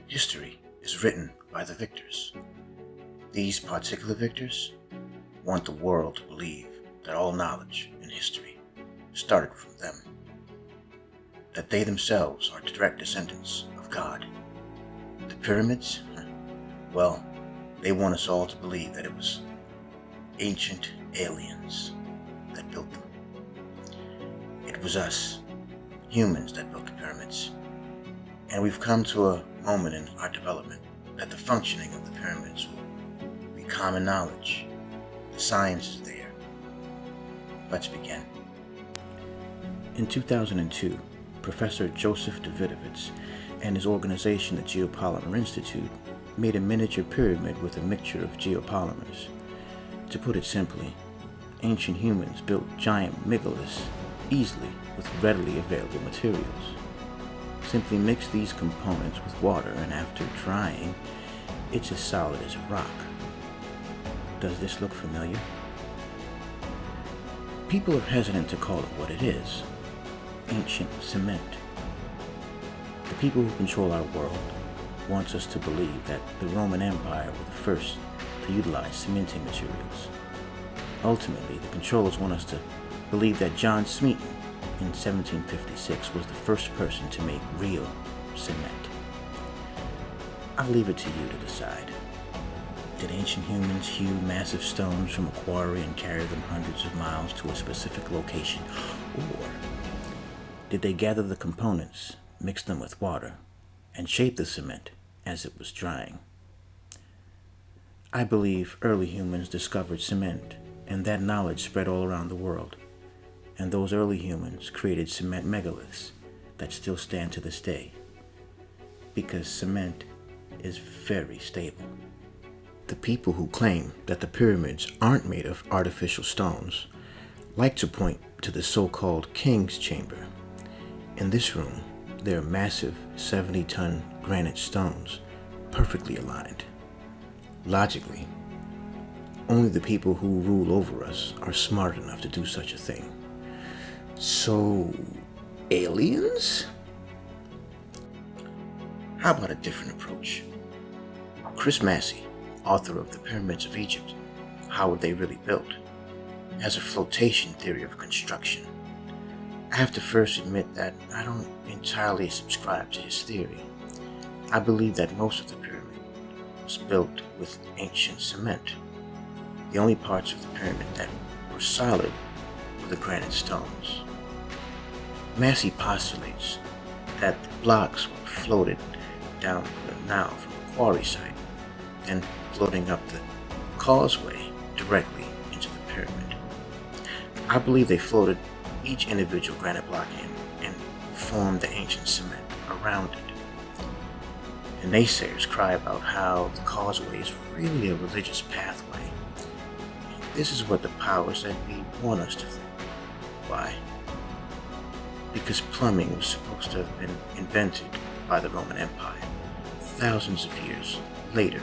History is written by the victors. These particular victors want the world to believe that all knowledge in history started from them, that they themselves are direct descendants of God. The pyramids, well, they want us all to believe that it was ancient aliens that built them. It was us, humans, that built the pyramids. And we've come to a moment in our development that the functioning of the pyramids will be common knowledge. The science is there. Let's begin. In 2002, Professor Joseph Davidovits and his organization, the Geopolymer Institute, made a miniature pyramid with a mixture of geopolymers. To put it simply, ancient humans built giant megaliths easily with readily available materials. Simply mix these components with water, and after drying, it's as solid as a rock. Does this look familiar? People are hesitant to call it what it is: ancient cement. The people who control our world want us to believe that the Roman Empire were the first to utilize cementing materials. Ultimately, the controllers want us to believe that John Smeaton in 1756 was the first person to make real cement. I'll leave it to you to decide. Did ancient humans hew massive stones from a quarry and carry them hundreds of miles to a specific location? Or did they gather the components, mix them with water, and shape the cement as it was drying? I believe early humans discovered cement, and that knowledge spread all around the world. And those early humans created cement megaliths that still stand to this day, because cement is very stable. The people who claim that the pyramids aren't made of artificial stones like to point to the so-called King's Chamber. In this room, there are massive 70-ton granite stones, perfectly aligned. Logically, only the people who rule over us are smart enough to do such a thing. So, aliens? How about a different approach? Chris Massey, author of The Pyramids of Egypt, How Were They Really Built?, has a flotation theory of construction. I have to first admit that I don't entirely subscribe to his theory. I believe that most of the pyramid was built with ancient cement. The only parts of the pyramid that were solid were the granite stones. Massey postulates that the blocks were floated down the Nile from the quarry site, then floating up the causeway directly into the pyramid. I believe they floated each individual granite block in and formed the ancient cement around it. The naysayers cry about how the causeway is really a religious pathway. This is what the powers that be want us to think. Why? Because plumbing was supposed to have been invented by the Roman Empire thousands of years later.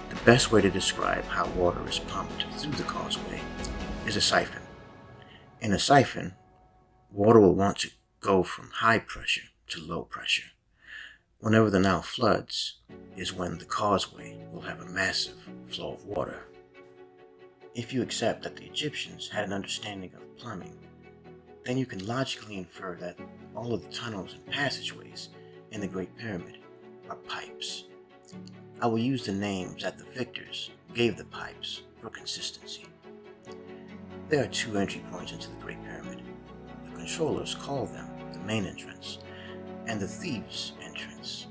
The best way to describe how water is pumped through the causeway is a siphon. In a siphon, water will want to go from high pressure to low pressure. Whenever the Nile floods is when the causeway will have a massive flow of water. If you accept that the Egyptians had an understanding of plumbing, then you can logically infer that all of the tunnels and passageways in the Great Pyramid are pipes. I will use the names that the victors gave the pipes for consistency. There are two entry points into the Great Pyramid. The controllers call them the main entrance and the thieves' entrance.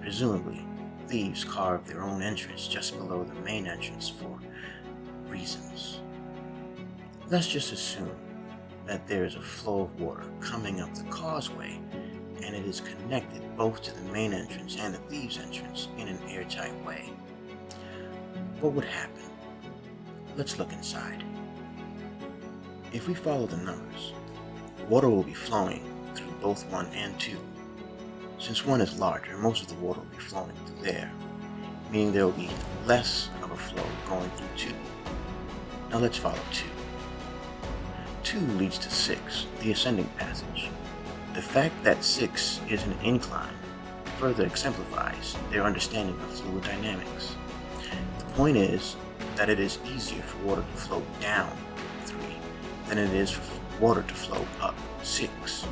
Presumably, thieves carved their own entrance just below the main entrance for reasons. Let's just assume that there is a flow of water coming up the causeway, and it is connected both to the main entrance and the thieves' entrance in an airtight way. What would happen? Let's look inside. If we follow the numbers, water will be flowing through both 1 and 2. Since 1 is larger, most of the water will be flowing through there, meaning there will be less of a flow going through 2. Now let's follow 2. 2 leads to 6, the ascending passage. The fact that 6 is an incline further exemplifies their understanding of fluid dynamics. The point is that it is easier for water to flow down 3 than it is for water to flow up 6.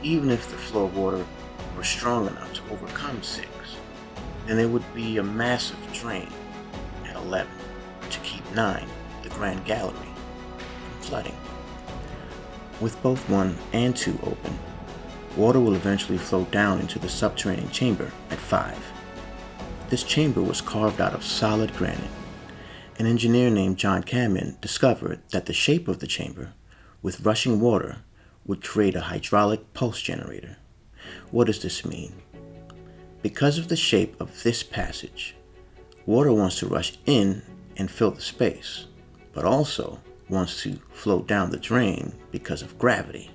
Even if the flow of water were strong enough to overcome 6, then there would be a massive drain at 11 to keep 9, the Grand Gallery, from flooding. With both 1 and 2 open, water will eventually flow down into the subterranean chamber at 5. This chamber was carved out of solid granite. An engineer named John Cadman discovered that the shape of the chamber, with rushing water, would create a hydraulic pulse generator. What does this mean? Because of the shape of this passage, water wants to rush in and fill the space, but also wants to flow down the drain because of gravity.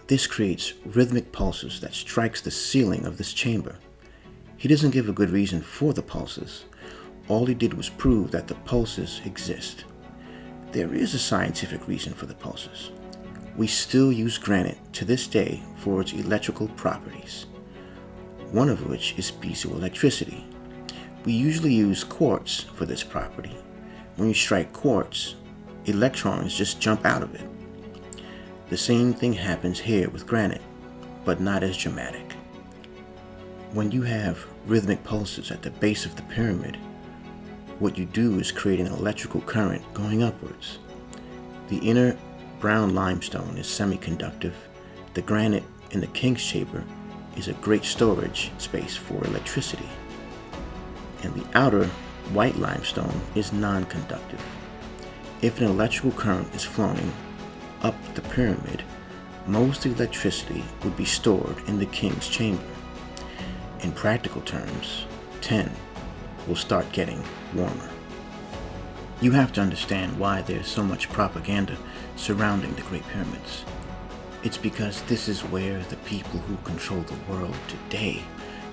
This creates rhythmic pulses that strikes the ceiling of this chamber. He doesn't give a good reason for the pulses. All he did was prove that the pulses exist. There is a scientific reason for the pulses. We still use granite to this day for its electrical properties, one of which is piezoelectricity. We usually use quartz for this property. When you strike quartz, electrons just jump out of it. The same thing happens here with granite, but not as dramatic. When you have rhythmic pulses at the base of the pyramid, what you do is create an electrical current going upwards. The inner brown limestone is semiconductive. The granite in the King's Chamber is a great storage space for electricity. And the outer white limestone is non-conductive. If an electrical current is flowing up the pyramid, most electricity would be stored in the King's Chamber. In practical terms, 10 will start getting warmer. You have to understand why there's so much propaganda surrounding the Great Pyramids. It's because this is where the people who control the world today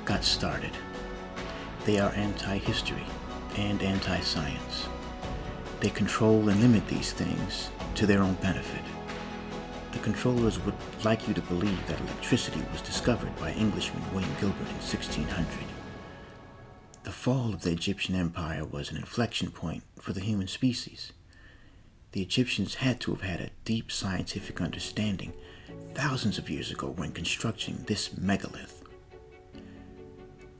got started. They are anti-history and anti-science. They control and limit these things to their own benefit. The controllers would like you to believe that electricity was discovered by Englishman William Gilbert in 1600. The fall of the Egyptian Empire was an inflection point for the human species. The Egyptians had to have had a deep scientific understanding thousands of years ago when constructing this megalith.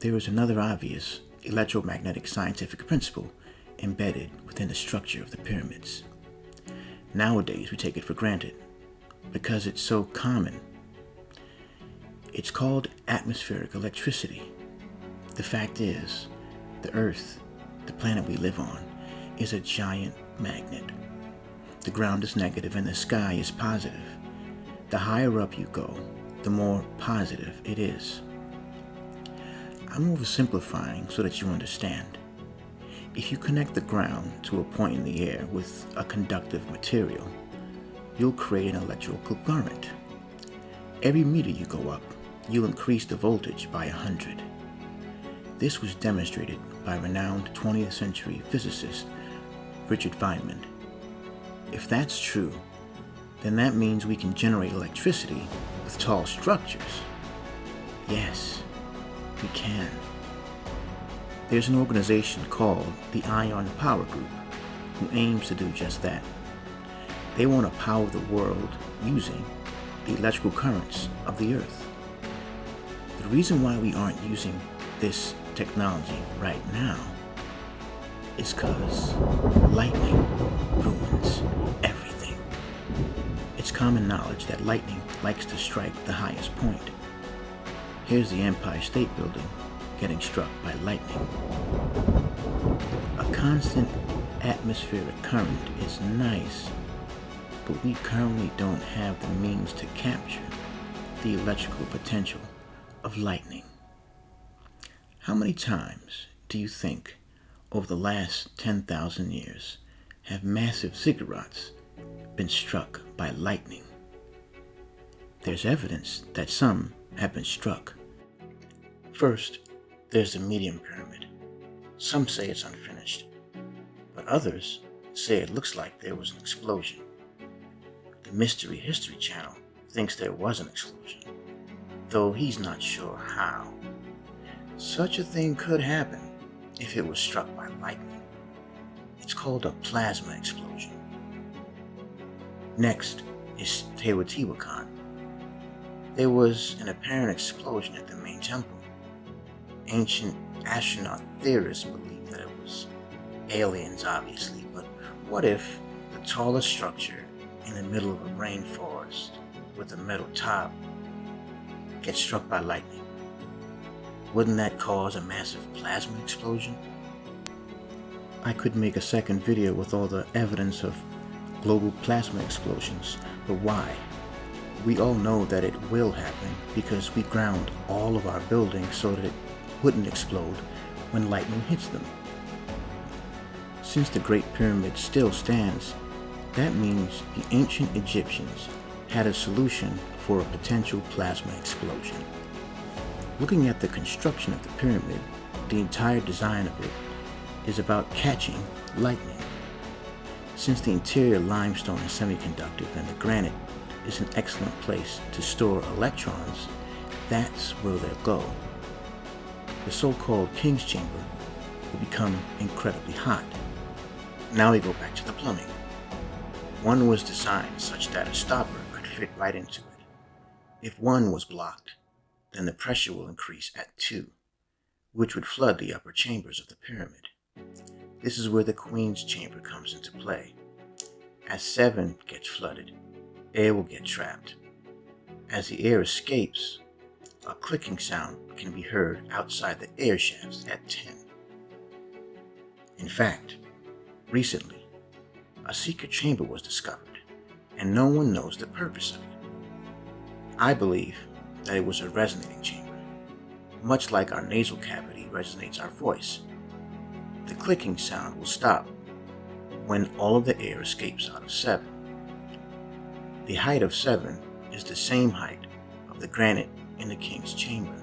There is another obvious electromagnetic scientific principle embedded within the structure of the pyramids. Nowadays, we take it for granted because it's so common. It's called atmospheric electricity. The fact is, the Earth, the planet we live on, is a giant magnet. The ground is negative and the sky is positive. The higher up you go, the more positive it is. I'm oversimplifying so that you understand. If you connect the ground to a point in the air with a conductive material, you'll create an electrical current. Every meter you go up, you'll increase the voltage by 100. This was demonstrated by renowned 20th century physicist Richard Feynman. If that's true, then that means we can generate electricity with tall structures. Yes, we can. There's an organization called the Ion Power Group who aims to do just that. They want to power the world using the electrical currents of the Earth. The reason why we aren't using this technology right now is because lightning ruins everything. It's common knowledge that lightning likes to strike the highest point. Here's the Empire State Building getting struck by lightning. A constant atmospheric current is nice, but we currently don't have the means to capture the electrical potential of lightning. How many times do you think over the last 10,000 years have massive ziggurats been struck by lightning? There's evidence that some have been struck. First, there's the Medium Pyramid. Some say it's unfinished, but others say it looks like there was an explosion. The Mystery History Channel thinks there was an explosion. though he's not sure how. Such a thing could happen if it was struck by lightning. It's called a plasma explosion. Next is Teotihuacan. There was an apparent explosion at the main temple. Ancient astronaut theorists believe that it was aliens, obviously, but what if the tallest structure in the middle of a rainforest with a metal top gets struck by lightning? Wouldn't that cause a massive plasma explosion? I could make a second video with all the evidence of global plasma explosions, but why? We all know that it will happen because we ground all of our buildings so that it wouldn't explode when lightning hits them. Since the Great Pyramid still stands, that means the ancient Egyptians had a solution for a potential plasma explosion. Looking at the construction of the pyramid, the entire design of it is about catching lightning. Since the interior limestone is semiconductive and the granite is an excellent place to store electrons, that's where they'll go. The so-called King's Chamber will become incredibly hot. Now we go back to the plumbing. One was designed such that a stopper could fit right into it. If one was blocked, then the pressure will increase at 2, which would flood the upper chambers of the pyramid. This is where the Queen's Chamber comes into play. As 7 gets flooded, air will get trapped. As the air escapes, a clicking sound can be heard outside the air shafts at 10. In fact, recently, a secret chamber was discovered, and no one knows the purpose of it. I believe that it was a resonating chamber, much like our nasal cavity resonates our voice. The clicking sound will stop when all of the air escapes out of 7. The height of 7 is the same height of the granite in the King's Chamber.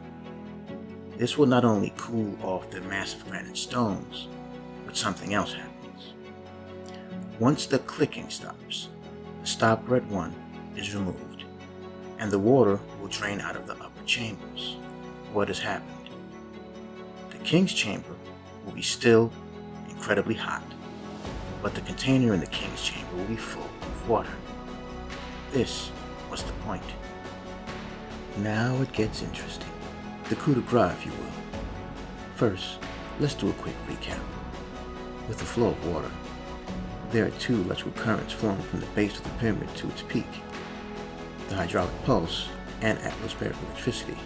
This will not only cool off the massive granite stones, but something else happens. Once the clicking stops, the stopper at 1 is removed, and the water will drain out of the upper chambers. What has happened? The King's Chamber will be still incredibly hot, but the container in the King's Chamber will be full of water. This was the point. Now it gets interesting. The coup de grace, if you will. First, let's do a quick recap. With the flow of water, there are 2 electrical currents flowing from the base of the pyramid to its peak: the hydraulic pulse and atmospheric electricity.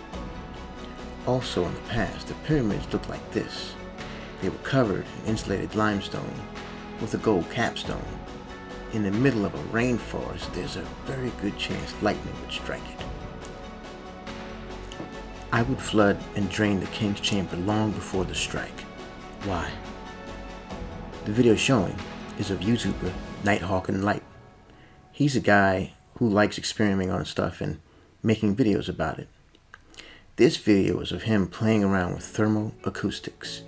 Also in the past, the pyramids looked like this. They were covered in insulated limestone with a gold capstone. In the middle of a rainforest, there's a very good chance lightning would strike it. I would flood and drain the King's Chamber long before the strike. Why? The video showing is of YouTuber Nighthawk and Light. He's a guy who likes experimenting on stuff and making videos about it. This video is of him playing around with thermoacoustics.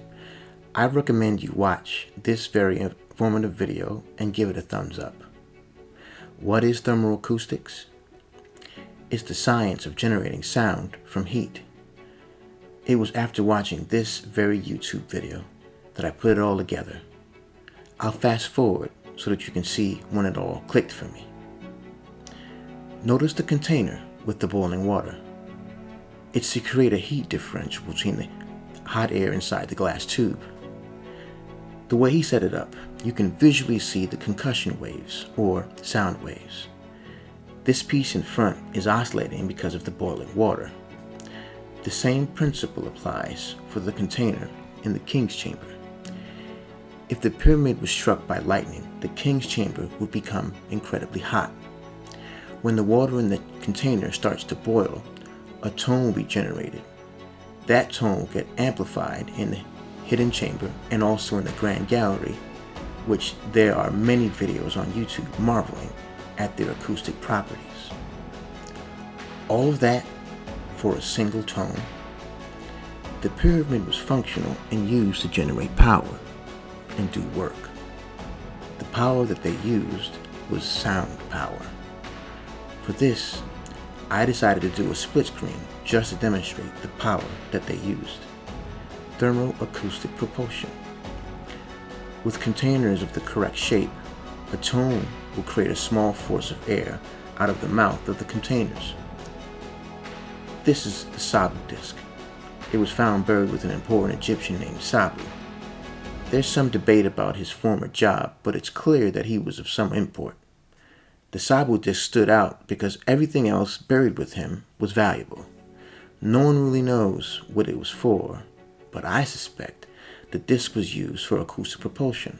I recommend you watch this very informative video and give it a thumbs up. What is thermoacoustics? It's the science of generating sound from heat. It was after watching this very YouTube video that I put it all together. I'll fast forward so that you can see when it all clicked for me. Notice the container with the boiling water. It's to create a heat differential between the hot air inside the glass tube. The way he set it up, you can visually see the concussion waves, or sound waves. This piece in front is oscillating because of the boiling water. The same principle applies for the container in the King's Chamber. If the pyramid was struck by lightning, the King's Chamber would become incredibly hot. When the water in the container starts to boil, a tone will be generated. That tone will get amplified in the hidden chamber and also in the Grand Gallery, which there are many videos on YouTube marveling at their acoustic properties. All of that for a single tone. The pyramid was functional and used to generate power and do work. The power that they used was sound power. For this, I decided to do a split screen just to demonstrate the power that they used. Thermoacoustic propulsion. With containers of the correct shape, a tone will create a small force of air out of the mouth of the containers. This is the Sabu disc. It was found buried with an important Egyptian named Sabu. There's some debate about his former job, but it's clear that he was of some import. The Sabu disc stood out because everything else buried with him was valuable. No one really knows what it was for, but I suspect the disc was used for acoustic propulsion.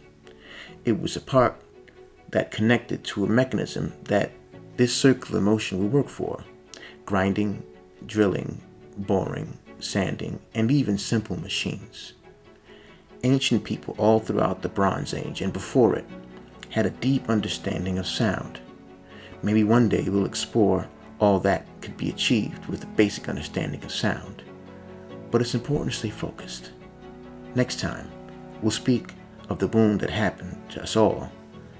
It was a part that connected to a mechanism that this circular motion would work for: grinding, drilling, boring, sanding, and even simple machines. Ancient people all throughout the Bronze Age and before it had a deep understanding of sound. Maybe one day we'll explore all that could be achieved with a basic understanding of sound. But it's important to stay focused. Next time, we'll speak of the boom that happened to us all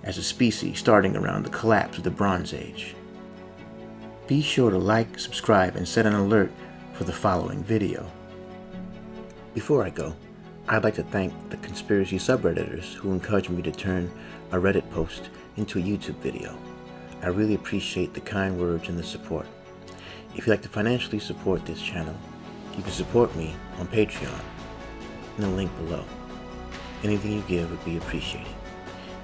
as a species starting around the collapse of the Bronze Age. Be sure to like, subscribe, and set an alert for the following video. Before I go, I'd like to thank the conspiracy subredditors who encouraged me to turn a Reddit post into a YouTube video. I really appreciate the kind words and the support. If you'd like to financially support this channel, you can support me on Patreon in the link below. Anything you give would be appreciated.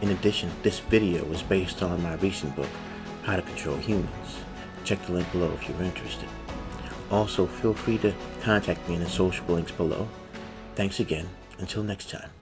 In addition, this video was based on my recent book, How to Control Humans. Check the link below if you're interested. Also, feel free to contact me in the social links below. Thanks again. Until next time.